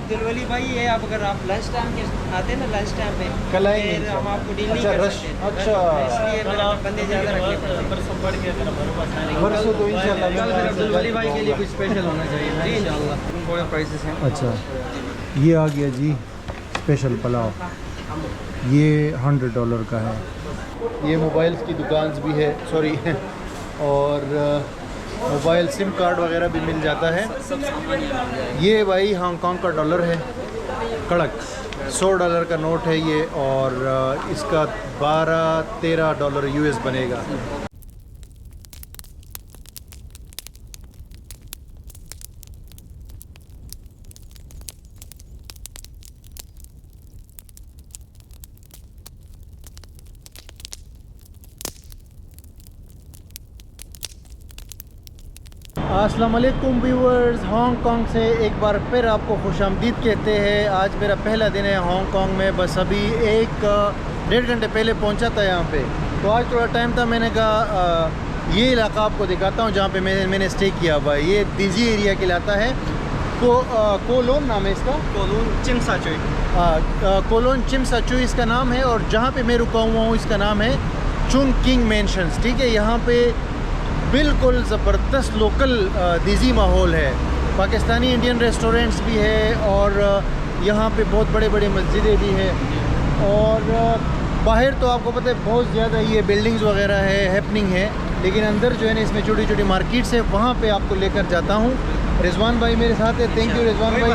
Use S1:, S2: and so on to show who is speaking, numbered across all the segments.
S1: अब्दुल वली भाई, ये आप अगर आप लंच टाइम के आते हैं ना, लंच टाइम पे
S2: कल आए
S1: फिर हम आपको डील नहीं
S2: अच्छा,
S1: कर
S2: रश,
S1: सकते।
S2: अच्छा।
S1: इसलिए मेरा बंदे ज़्यादा रखने पड़ते हैं।
S2: परसों तो इंशाल्लाह
S1: कल फिर अब्दुल वली भाई के लिए कुछ स्पेशल होना चाहिए जी इंशाल्लाह। थोड़े प्राइसेस हैं।
S2: अच्छा, ये आ गया जी स्पेशल पुलाव, ये $100 का है। ये मोबाइल्स की दुकान भी है, सॉरी और मोबाइल सिम कार्ड वगैरह भी मिल जाता है। ये भाई हांगकांग का डॉलर है, कड़क $100 का नोट है ये, और इसका $12-13 US बनेगा। अस्सलाम वालेकुम व्यूअर्स, हांगकांग से एक बार फिर आपको खुशामदीद कहते हैं। आज मेरा पहला दिन है हांगकांग में, बस अभी 1-1.5 घंटे पहले पहुंचा था यहाँ पे। तो आज थोड़ा टाइम था, मैंने कहा ये इलाका आपको दिखाता हूँ जहाँ पे मैंने स्टे किया हुआ है। ये दिजी एरिया कहलाता है, कोलोन नाम है इसका,
S1: कोलून चिमसाचुई।
S2: कोलोन चिमसाचुई इसका नाम है, और जहाँ पे मैं रुका हुआ हूँ इसका नाम है चुंग किंग मेंशंस। ठीक है, यहाँ पे बिल्कुल ज़बरदस्त लोकल देसी माहौल है। पाकिस्तानी इंडियन रेस्टोरेंट्स भी है, और यहाँ पे बहुत बड़े बड़े मस्जिदें भी हैं। और बाहर तो आपको पता है बहुत ज़्यादा ये बिल्डिंग्स वगैरह है, हैपनिंग है, लेकिन अंदर जो है ना इसमें छोटी छोटी मार्केट्स है, वहाँ पे आपको लेकर जाता हूँ। रिजवान भाई मेरे साथ है, थैंक यू रिजवान भाई,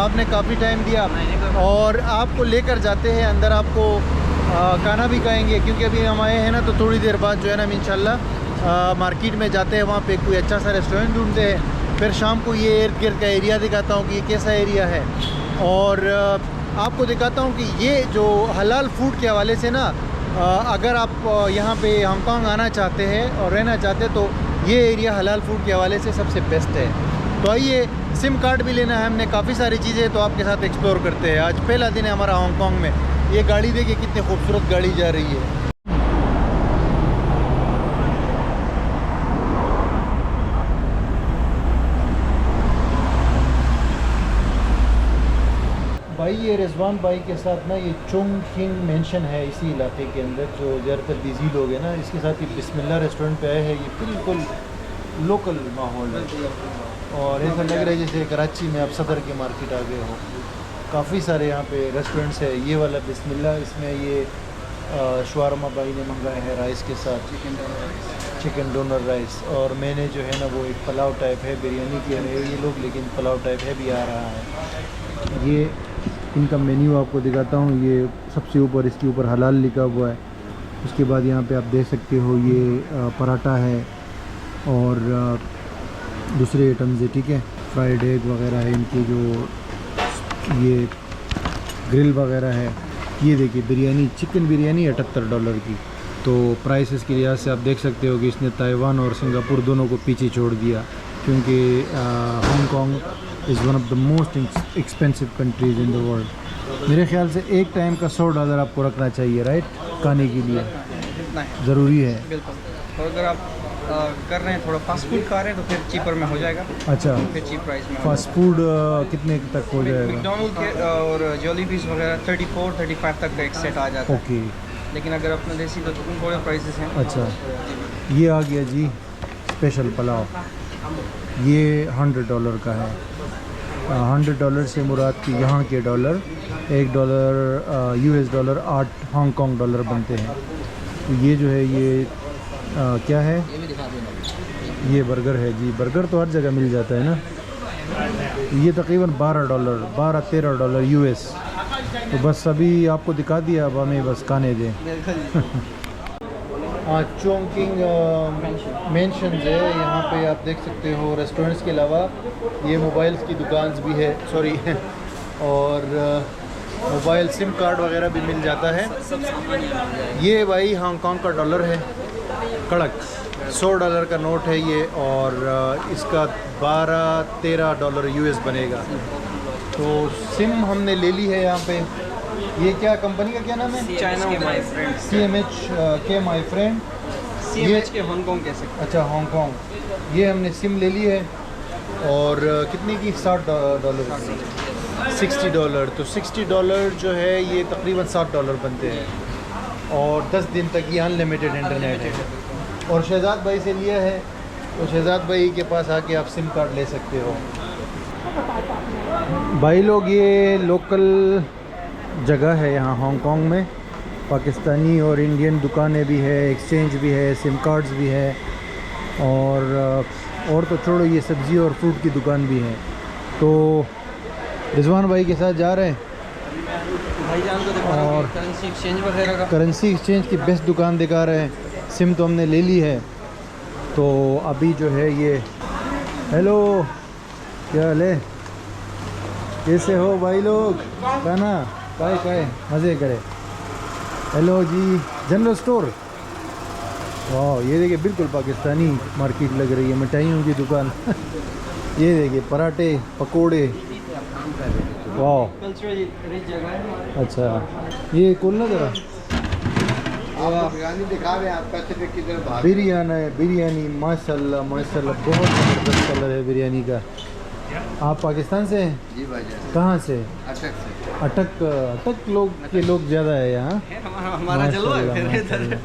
S2: आपने काफ़ी टाइम दिया, और आपको लेकर जाते हैं अंदर। आपको खाना भी खाएँगे, क्योंकि अभी हम आए हैं ना, तो थोड़ी देर बाद जो है ना हम इंशाल्लाह मार्केट में जाते हैं, वहाँ पे कोई अच्छा सा रेस्टोरेंट ढूंढते हैं। फिर शाम को ये इर्द गिर्द का एरिया दिखाता हूँ कि ये कैसा एरिया है, और आपको दिखाता हूँ कि ये जो हलाल फूड के हवाले से ना, अगर आप यहाँ पे हांगकांग आना चाहते हैं और रहना चाहते हैं, तो ये एरिया हलाल फूड के हवाले से सबसे बेस्ट है। तो आइए, सिम कार्ड भी लेना है हमने, काफ़ी सारी चीज़ें तो आपके साथ एक्सप्लोर करते हैं। आज पहला दिन है हमारा हांगकांग में। ये गाड़ी देखिए कितनी खूबसूरत गाड़ी जा रही है। भाई ये रिजवान भाई के साथ ना, ये चुंग किंग मेंशन है इसी इलाके के अंदर, जो ज़्यादातर दीजी लोग हैं ना, इसके साथ ये बिस्मिल्लाह रेस्टोरेंट पे आए हैं। ये बिल्कुल लोकल माहौल है, और ऐसा लग रहा है जैसे कराची में आप सदर के मार्केट आ गए हो। काफ़ी सारे यहाँ पे रेस्टोरेंट्स है। ये वाला बिस्मिल्लाह, इसमें ये शवारमा भाई ने मंगाया है राइस के साथ, चिकन डोनर राइस, और मैंने जो है ना वो एक पुलाव टाइप है, बिरयानी कह रहे हैं ये लोग, लेकिन पुलाव टाइप है भी आ रहा है। ये इनका मेन्यू आपको दिखाता हूँ। ये सबसे ऊपर, इसके ऊपर हलाल लिखा हुआ है। उसके बाद यहाँ पे आप देख सकते हो ये पराठा है, और दूसरे आइटम्स है, ठीक है, फ्राइड एग वगैरह है इनके, जो ये ग्रिल वगैरह है। ये देखिए बिरयानी, चिकन बिरयानी $78 की। तो प्राइसेस के लिहाज से आप देख सकते हो कि इसने ताइवान और सिंगापुर दोनों को पीछे छोड़ दिया, क्योंकि Hong Kong is one of the most expensive countries in the world. मेरे ख्याल से एक टाइम का $100 आपको रखना चाहिए, राइट, खाने के लिए ज़रूरी है।
S1: बिल्कुल। और अगर आप कर रहे हैं थोड़ा फास्ट फूड खा रहे हैं, तो फिर चीपर में हो जाएगा।
S2: अच्छा,
S1: फिर चीप प्राइस में
S2: फास्ट फूड कितने तक हो जाएगा?
S1: मैकडॉनल्ड के और जॉलीबीज वगैरह 34-35 तक का एक सेट आ जाता है।
S2: ओके,
S1: लेकिन अगर अपना देसी तो थोड़े प्राइसेस हैं।
S2: अच्छा, ये आ गया जी स्पेशल पुलाव, ये $100 का है। $100 से मुराद की यहाँ के dollar, $1 US dollar 8 Hong Kong dollar बनते हैं। तो ये जो है ये क्या है, ये बर्गर है जी। बर्गर तो हर जगह मिल जाता है ना। ये तकरीबन $12-13 US। तो बस अभी आपको दिखा दिया, अब हमें बस खाने दें। हाँ, चुंग किंग मेंशंस है, यहाँ पे आप देख सकते हो। रेस्टोरेंट्स के अलावा ये मोबाइल्स की दुकान भी है, सॉरी और मोबाइल सिम कार्ड वगैरह भी मिल जाता है। ये भाई हांगकांग का डॉलर है, कड़क $100 का नोट है ये, और इसका $12-13 US बनेगा। तो सिम हमने ले ली है यहाँ पे। ये क्या कंपनी का क्या नाम है?
S1: चाइना माय फ्रेंड,
S2: CMH के माय फ्रेंड,
S1: CMH के हांगकांग कह सकते हैं।
S2: अच्छा, हांगकांग। ये हमने सिम ले ली है, और कितने की? $60। $60। तो $60 जो है ये तकरीबन $7 बनते हैं, और 10 दिन तक ये अनलिमिटेड इंटरनेट है। और शहजाद भाई से लिया है, तो शहजाद भाई के पास आके आप सिम कार्ड ले सकते हो। भाई लोग ये लोकल जगह है यहाँ हांगकांग में, पाकिस्तानी और इंडियन दुकानें भी है, एक्सचेंज भी है, सिम कार्ड्स भी है, और तो छोड़ो ये सब्ज़ी और फ्रूट की दुकान भी है। तो रिजवान भाई के साथ जा रहे हैं
S1: भाईजान को दिखा
S2: और
S1: करेंसी एक्सचेंज वगैरह का।
S2: करेंसी एक्सचेंज की बेस्ट दुकान दिखा रहे हैं। सिम तो हमने ले ली है, तो अभी जो है ये हेलो क्या हाल है, कैसे हो भाई लोग, खाना काय मज़े करे। हेलो जी, जनरल स्टोर, वाह ये देखिए बिल्कुल पाकिस्तानी मार्केट लग रही है, मिठाइयों की दुकान ये देखिए पराठे पकोड़े, वाह
S1: कल्चरल रिच जगह है।
S2: अच्छा ये खोलना ज़रा,
S3: बिरयानी दिखा रहे हैं आप पैसे की तरफ भाग।
S2: बिरयानी माशाल्लाह माशाल्लाह, बहुत ज़बरदस्त कलर है बिरयानी का। आप पाकिस्तान से हैं?
S3: जी भाईजान,
S2: कहाँ से?
S3: अटक से।
S2: अटक लोग ज़्यादा है यहाँ।
S1: हमारा जलवा है
S2: माशाल्लाह,
S1: फिर इधर।
S2: माशाल्लाह।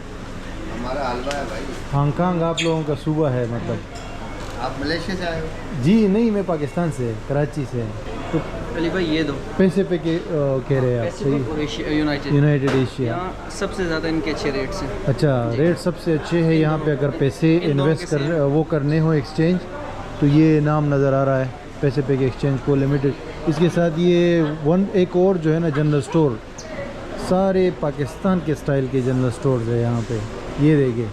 S3: हमारा हलवा है भाई।
S2: हांगकांग आप लोगों का सूबा है मतलब?
S3: आप मलेशिया से आए हो?
S2: जी नहीं, मैं पाकिस्तान से, कराची से। तो
S1: अली भाई ये दो
S2: पैसे पे के कह रहे हैं आप? सही,
S1: यूनाइटेड
S2: यूनाइटेड एशिया।
S1: यहाँ सबसे ज़्यादा इनके अच्छे रेट्स हैं।
S2: अच्छा, रेट सबसे अच्छे हैं यहाँ पे। अगर पैसे
S1: इन दोनों
S2: इन्वेस्ट
S1: के
S2: कर वो करने हो एक्सचेंज, तो ये नाम नज़र आ रहा है पैसे पे के एक्सचेंज को लिमिटेड। इसके साथ ये एक और जो है ना जनरल स्टोर, सारे पाकिस्तान के स्टाइल के जनरल स्टोर्स है यहाँ पे। ये देखिए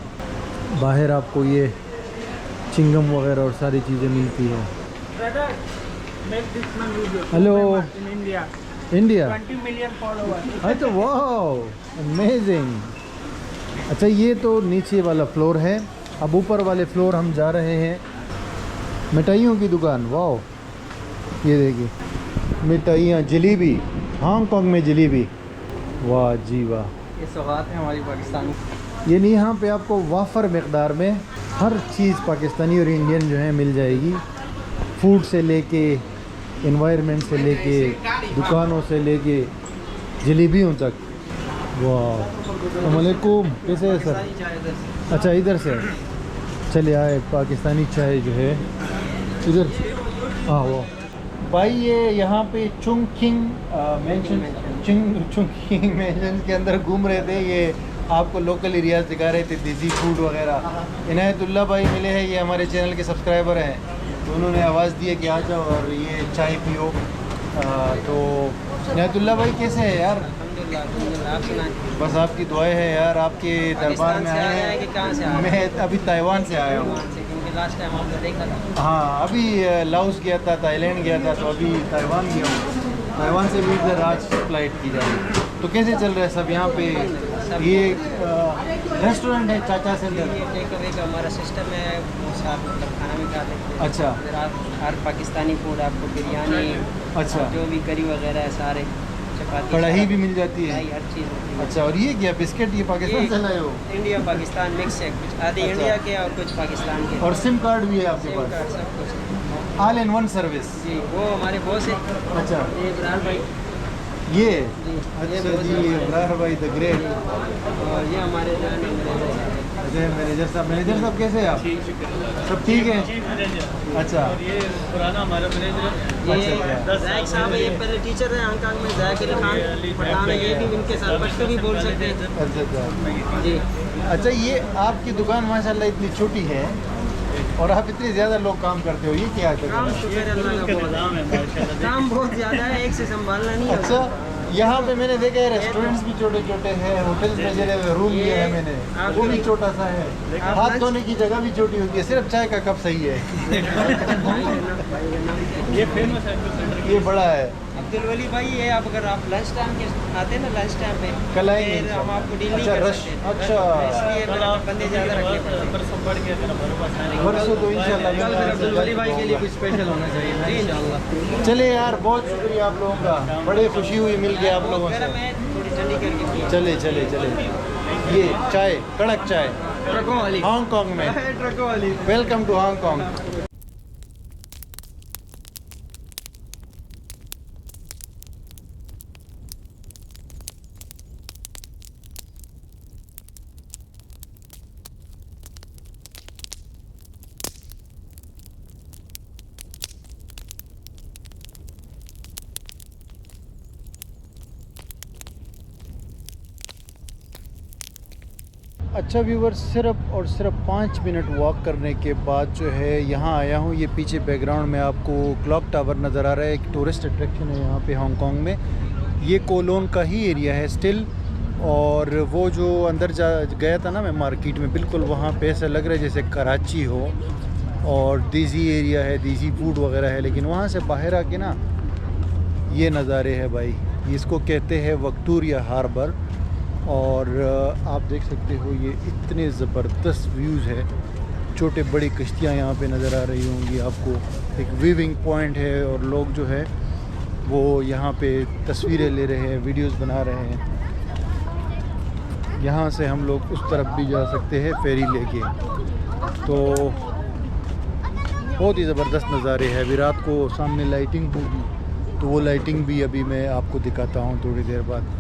S2: बाहर आपको ये चिंगम वगैरह और सारी चीज़ें मिलती हैं। Hello, India
S4: 20 million followers.
S2: अच्छा वाह अमेजिंग। अच्छा ये तो नीचे वाला फ्लोर है, अब ऊपर वाले फ्लोर हम जा रहे हैं। मिठाइयों की दुकान, वाह ये देखिए मिठाइयाँ, जलेबी, हांगकांग में जलेबी, वाह जी वाह।
S1: ये सौगात है हमारी पाकिस्तानी।
S2: ये नहीं, यहाँ पे आपको वाफर मकदार में हर चीज़ पाकिस्तानी और इंडियन जो है मिल जाएगी। फूड से लेके, एनवायरनमेंट से लेके, दुकानों से लेके, जलेबियों तक। वाह, अस्सलाम वालेकुम, कैसे है सर? अच्छा इधर से चले आए, पाकिस्तानी चाय जो है इधर। हाँ वो भाई ये यहाँ पे चुंगकिंग मेंशन के अंदर घूम रहे थे। ये आपको लोकल एरियाज दिखा रहे थे, देसी फूड वगैरह। इनायतुल्लाह भाई मिले हैं, ये हमारे चैनल के सब्सक्राइबर हैं, तो उन्होंने आवाज़ दी है कि आ जाओ और ये चाय पियो। तो इनायतुल्लाह भाई कैसे है यार?
S1: अल्हम्दुलिल्लाह, आप सुनाएं।
S2: बस आपकी दुआएं हैं यार, आपके दरबार में आए हैं।
S1: कि कहाँ से आए?
S2: मैं अभी ताइवान से आया हूँ।
S1: क्योंकि लास्ट टाइम आपको देखा था।
S2: हाँ अभी लाओस गया था, थाईलैंड गया था, तो अभी ताइवान गया हूँ। ताइवान से भी इधर आज फ्लाइट की जा रही है। तो कैसे चल रहा है सब यहाँ पे? ये रेस्टोरेंट है चाचा सेंटर।
S1: ये टेकअवे का हमारा सिस्टम है, उससे आप मतलब खाना भी खा सकते हैं।
S2: अच्छा
S1: फिर आप हर पाकिस्तानी फूड, आपको बिरयानी,
S2: अच्छा,
S1: जो भी करी वगैरह है सारे, चपाती,
S2: कढ़ाई भी मिल जाती है।
S1: कढ़ाई, हर चीज़ होती है।
S2: अच्छा, और ये क्या बिस्किट, ये पाकिस्तान से लाए हो?
S1: इंडिया पाकिस्तान मिक्स है, कुछ आधे
S2: अच्छा।
S1: इंडिया के और कुछ पाकिस्तान के।
S2: और सिम कार्ड भी है आपके
S1: सिम
S2: पास?
S1: कार्ड सब कुछ।
S2: All in one service.
S1: जी, वो हमारे बॉस है।
S2: अच्छा
S1: ये इब्रार भाई
S2: ये,
S1: जी, ये
S2: अच्छा
S1: बहुत
S2: जी,
S1: ज़बरदस्त।
S2: इब्रार भाई द ग्रेट।
S1: और ये हमारे जो है ना मैनेजर हैं।
S2: अच्छा मैनेजर साहब कैसे हैं आप? सब ठीक है? अच्छा
S4: ये पुराना हमारा मैनेजर है।
S1: ये
S2: अच्छा,
S1: ज़ैक साहब है, ये पहले टीचर रहे हांगकांग में, ज़ैक अली खान पठान है, ये भी इनके साथ पश्तो भी बोल सकते हैं।
S2: अच्छा
S1: जी,
S2: अच्छा, ये आपकी दुकान माशाल्लाह इतनी छोटी है और आप इतने ज़्यादा लोग काम करते हो, ये क्या है?
S1: काम शुक्र है अल्लाह का, बहुत
S4: नाम है माशाल्लाह।
S1: काम बहुत ज़्यादा है, एक से संभालना नहीं होता।
S2: अच्छा, यहाँ पे मैंने देखा है रेस्टोरेंट्स भी छोटे छोटे हैं, होटल्स में जगह रूम लिया है मैंने, वो भी छोटा सा है। हाथ धोने की जगह भी छोटी होती है, सिर्फ चाय का कप सही है।
S4: ये फेमस है।
S2: ये बड़ा है।
S1: अब्दुल वली भाई, ये आप अगर आप लंच टाइम के आते हैं ना, लंच टाइम पे
S2: कल आएंगे
S1: फिर हम आपको डील नहीं
S2: अच्छा,
S1: कर
S2: रश,
S1: सकते।
S2: अच्छा।
S1: इसलिए मेरे बंदे ज़्यादा रखने पड़ते हैं।
S4: परसों बढ़ गया फिर हमारे पास आने के
S2: परसों तो इंशाल्लाह
S1: कल फिर अब्दुल वली भाई के लिए कुछ स्पेशल होना चाहिए ना, इंशाल्लाह।
S2: चले यार, बहुत शुक्रिया आप लोगों का, बड़े खुशी हुई मिल के आप लोगों
S1: मेरा
S2: से।
S1: मैं थोड़ी ठंडी करके पी।
S2: चले चले चले, ये चाय, कड़क चाय
S1: ट्रकों वाली,
S2: हांगकांग में।
S1: ट्रकों वाली।
S2: Welcome to Hong Kong. अच्छा व्यूवर, सिर्फ और सिर्फ 5 मिनट वॉक करने के बाद जो है यहाँ आया हूँ। ये पीछे बैकग्राउंड में आपको क्लॉक टावर नज़र आ रहा है, एक टूरिस्ट अट्रैक्शन है यहाँ पे हांगकांग में। ये कोलोन का ही एरिया है स्टिल, और वो जो अंदर गया था ना मैं मार्केट में, बिल्कुल वहाँ पे ऐसा लग रहा है जैसे कराची हो, और देसी एरिया है, देसी फूड वगैरह है। लेकिन वहाँ से बाहर आके ना ये नज़ारे हैं भाई, इसको कहते हैं विक्टोरिया हार्बर। और आप देख सकते हो ये इतने ज़बरदस्त व्यूज़ है, छोटे बड़ी कश्तियाँ यहाँ पे नज़र आ रही होंगी आपको। एक वीविंग पॉइंट है और लोग जो है वो यहाँ पे तस्वीरें ले रहे हैं, वीडियोस बना रहे हैं। यहाँ से हम लोग उस तरफ भी जा सकते हैं फेरी लेके। तो बहुत ही ज़बरदस्त नज़ारे हैं। अभी रात को सामने लाइटिंग होगी, तो वो लाइटिंग भी अभी मैं आपको दिखाता हूँ थोड़ी देर बाद।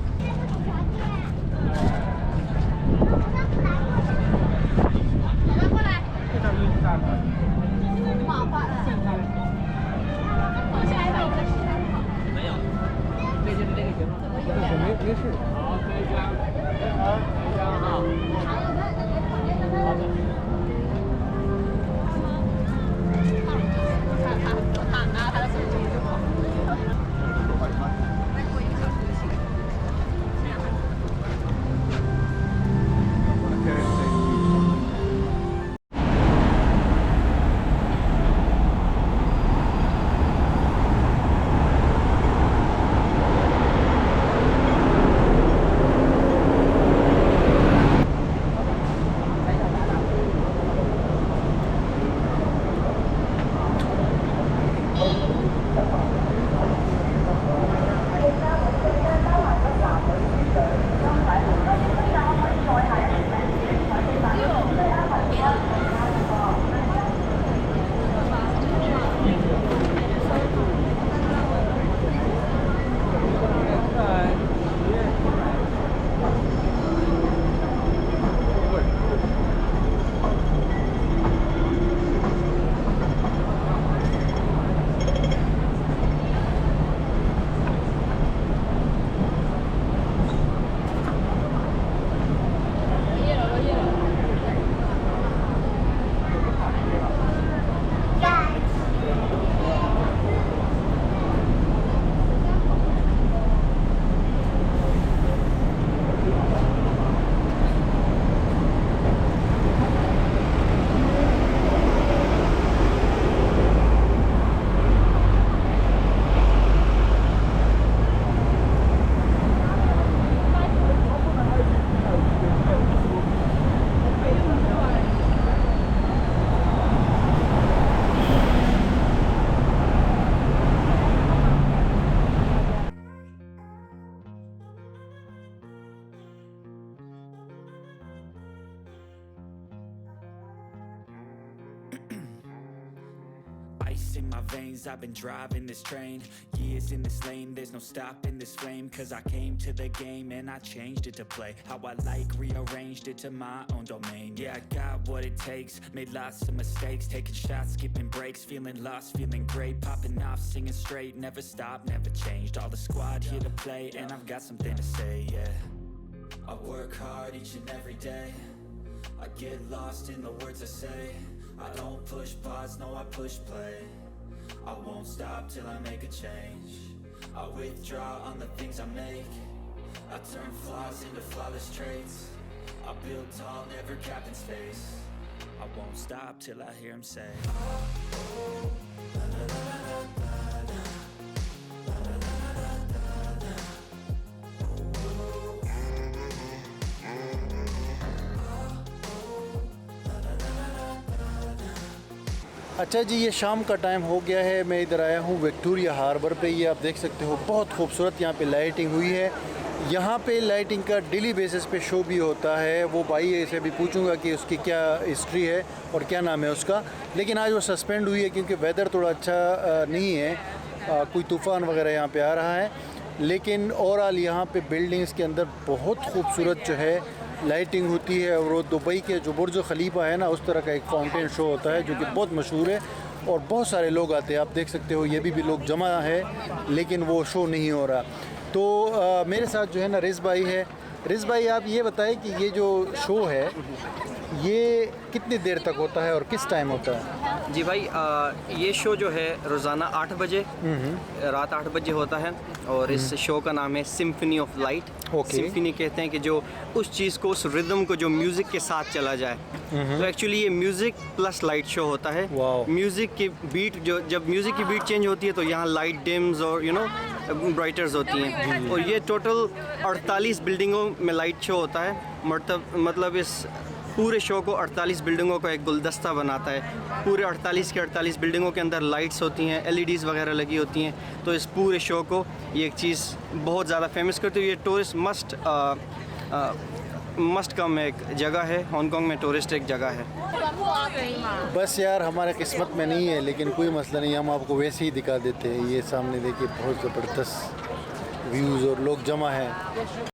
S5: Ice in my veins, I've been driving this train. Years in this lane, there's no stopping this flame. Cause I came to the game and I changed it to play how I like, rearranged it to my own domain. Yeah, I got what it takes, made lots of mistakes, taking shots, skipping breaks, feeling lost, feeling great, popping off, singing straight, never stopped, never changed. All the squad here to play, and I've got something to say, yeah. I work hard each and every day, I get lost in the words I say. I don't push pause, no I push play. I won't stop till I make a change. I withdraw on the things I make. I turn flaws into flawless traits. I build tall, never capped in space. I won't stop till I hear him say, oh, la, la, la, la, la, la.
S2: अच्छा जी, ये शाम का time हो गया है। मैं इधर आया हूँ विक्टोरिया हार्बर पे। ये आप देख सकते हो बहुत खूबसूरत यहाँ पे लाइटिंग हुई है। यहाँ पे लाइटिंग का डेली बेसिस पे शो भी होता है। वो भाई से भी पूछूंगा कि उसकी क्या हिस्ट्री है और क्या नाम है उसका, लेकिन आज वो सस्पेंड हुई है क्योंकि वेदर थोड़ा अच्छा नहीं है, कोई तूफ़ान वगैरह यहाँ पे आ रहा है। लेकिन ओवरऑल यहाँ पे बिल्डिंग्स के अंदर बहुत खूबसूरत जो है लाइटिंग होती है। और वो दुबई के जो बुर्ज खलीफा है ना, उस तरह का एक फाउंटेन शो होता है जो कि बहुत मशहूर है और बहुत सारे लोग आते हैं। आप देख सकते हो ये भी लोग जमा है, लेकिन वो शो नहीं हो रहा। तो मेरे साथ जो है ना रिज़ भाई है रिज भाई आप ये बताएं कि ये जो शो है ये कितनी देर तक होता है और किस टाइम होता है?
S6: जी भाई ये शो जो है रोज़ाना 8 बजे रात 8 बजे होता है और इस शो का नाम है symphony of light.
S2: Okay.
S6: Symphony कहते हैं कि जो उस चीज़ को, उस रिदम को जो म्यूज़िक के साथ चला जाए। तो एक्चुअली ये म्यूज़िक प्लस लाइट शो होता है।
S2: वाओ।
S6: म्यूज़िक की बीट जब म्यूज़िक की बीट चेंज होती है तो यहाँ लाइट डिम्स और ब्राइटर्स होती हैं और ये टोटल 48 बिल्डिंगों में लाइट शो होता है। मतलब इस पूरे शो को 48 बिल्डिंगों का एक गुलदस्ता बनाता है। पूरे 48 के 48 बिल्डिंगों के अंदर लाइट्स होती हैं, LEDs वगैरह लगी होती हैं। तो इस पूरे शो को ये एक चीज़ बहुत ज़्यादा फेमस करती है। ये टूरिस्ट मस्ट कम एक जगह है, हांगकांग में टूरिस्ट एक जगह है।
S2: बस यार हमारे किस्मत में नहीं है, लेकिन कोई मसला नहीं, हम आपको वैसे ही दिखा देते हैं। ये सामने देखिए बहुत ज़बरदस्त व्यूज़ और लोग जमा हैं।